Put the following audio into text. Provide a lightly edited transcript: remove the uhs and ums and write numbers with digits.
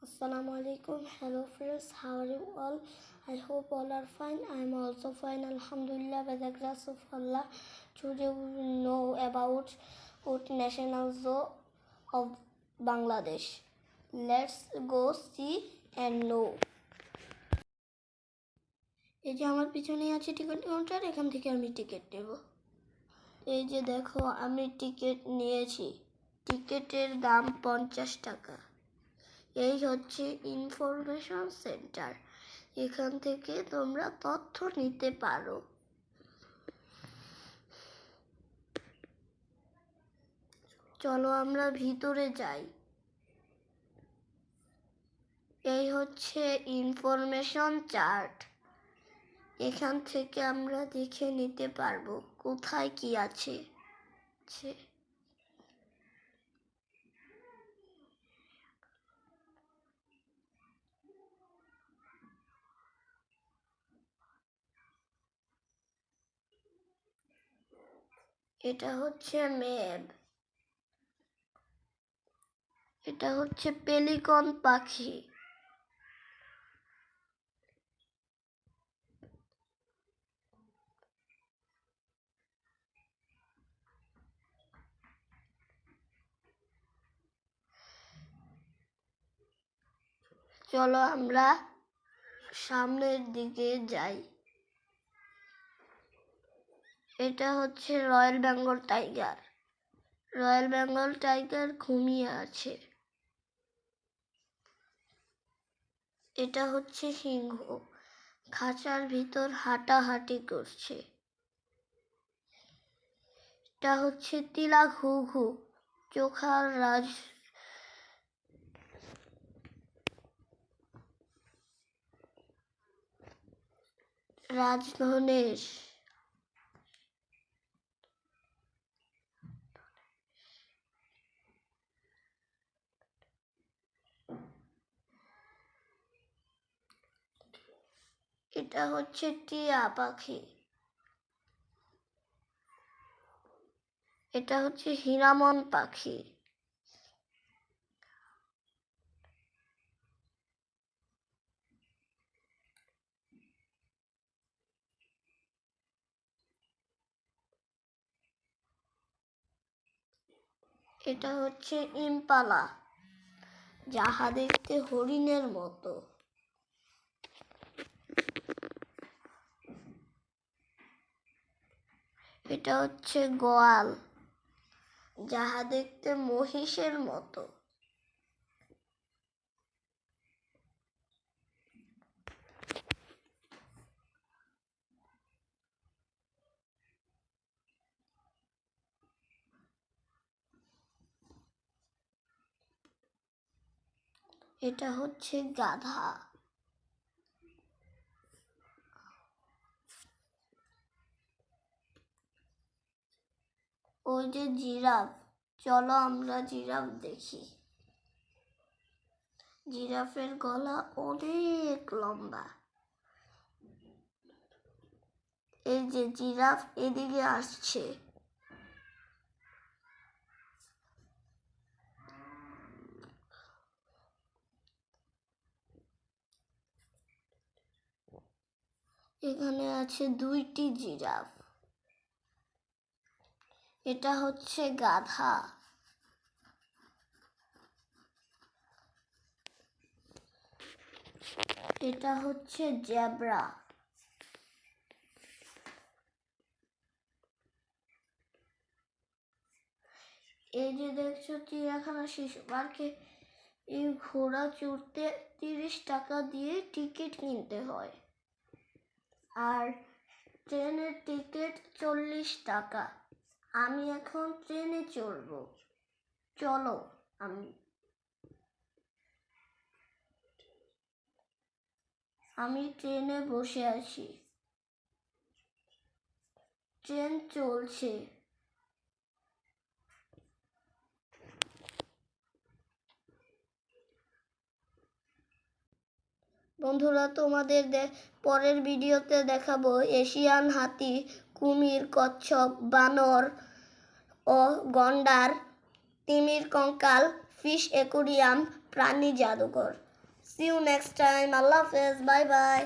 Assalamu alaikum. Hello friends, how are you all? I hope all are fine. I am also fine, alhamdulillah, by the grace of Allah. Today we will know about National Zoo of Bangladesh. Let's go see and know. এই যে আমার পিছনে আছে ticket counter, এখান থেকে আমি ticket নেব। এই যে দেখো আমি টিকিট নিয়েছি। টিকিটের দাম 50 টাকা। এই হচ্ছে ইনফরমেশন সেন্টার। এখান থেকে তোমরা তথ্য নিতে পারো। চলো আমরা ভিতরে যাই। এই হচ্ছে ইনফরমেশন চার্ট। এখান থেকে আমরা দেখে নিতে পারবো কোথায় কি আছে। এটা হচ্ছে ম্যাপ। এটা হচ্ছে পেলিকন পাখি। চলো আমরা সামনের দিকে যাই। এটা হচ্ছে royal Bengal tiger. Royal Bengal tiger ঘুমিয়ে আছে। এটা হচ্ছে সিংহ, খাঁচার ভিতর হাঁটাহাঁটি করছে। এটা হচ্ছে তিলা ঘুঘু, চোখার রাজধনেশ। এটা হচ্ছে টিয়া পাখি। এটা হচ্ছে হীরামন পাখি। এটা হচ্ছে ইম্পালা, যাহা দেখতে হরিণের মতো। এটা হচ্ছে গোয়াল, যাহা দেখতে মহিষের মতো। এটা হচ্ছে গাধা। ওই যে জিরাফ, চলো আমরা জিরাফ দেখি। জিরাফের গলা অনেক লম্বা। এই যে জিরাফ এদিকে আসছে। এখানে আছে 2টি জিরাফ। এটা হচ্ছে গাধা। এটা হচ্ছে জেব্রা। এই যে দেখছো চিড়িয়াখানা শিশু পার্কে এই ঘোড়া চড়তে 30 টাকা দিয়ে টিকিট কিনতে হয়, আর ট্রেনের টিকিট 40 টাকা। আমি এখন ট্রেনে চড়বো। চলো আমি ট্রেনে বসে আছি। ট্রেন চলছে। বন্ধুরা, তোমাদের পরের ভিডিওতে দেখাবো এশিয়ান হাতি, কুমির, কচ্ছপ, বানর ও গন্ডার, তিমির কঙ্কাল, ফিশ অ্যাকোয়ারিয়াম, প্রাণী জাদুঘর। See you next time. আল্লাহ হাফেজ, বাই বাই।